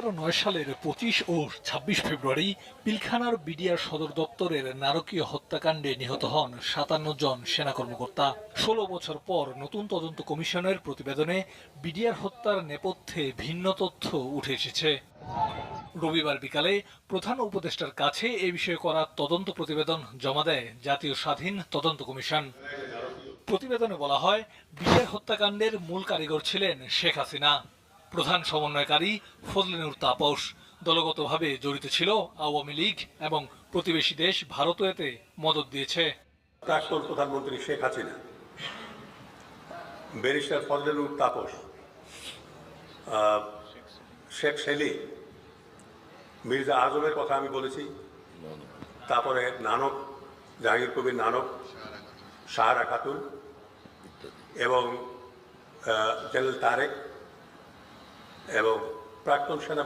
সালের ২৫ ও ২৬ ফেব্রুয়ারি পিলখানার বিডিআর সদর দপ্তরের নারকীয় হত্যাকাণ্ডে নিহত হন ৫৭ জন সেনা কর্মকর্তা। ১৬ বছর পর নতুন তদন্ত কমিশনের প্রতিবেদনে বিডিআর হত্যার নেপথ্যে ভিন্ন তথ্য উঠে এসেছে। রবিবার বিকালে প্রধান উপদেষ্টার কাছে এ বিষয়ে করা তদন্ত প্রতিবেদন জমা দেয় জাতীয় স্বাধীন তদন্ত কমিশন। প্রতিবেদনে বলা হয়, বিডিআর হত্যাকাণ্ডের মূল কারিগর ছিলেন শেখ হাসিনা। প্রধান সমন্বয়কারী ফজলে তাপস। দলগতভাবে জড়িত ছিল আওয়ামী লীগ এবং প্রতিবেশী দেশ ভারতও এতে মদত দিয়েছে। প্রাক্তন প্রধানমন্ত্রী শেখ হাসিনা, ব্যারিস্টার ফজলে তাপস, শেখ সেলি, মির্জা আজমের কথা আমি বলেছি, তারপরে নানক, জাহাঙ্গীর কবির নানক, সাহারা খাতুন এবং জেনারেল তারেক এবং প্রাক্তন সেনা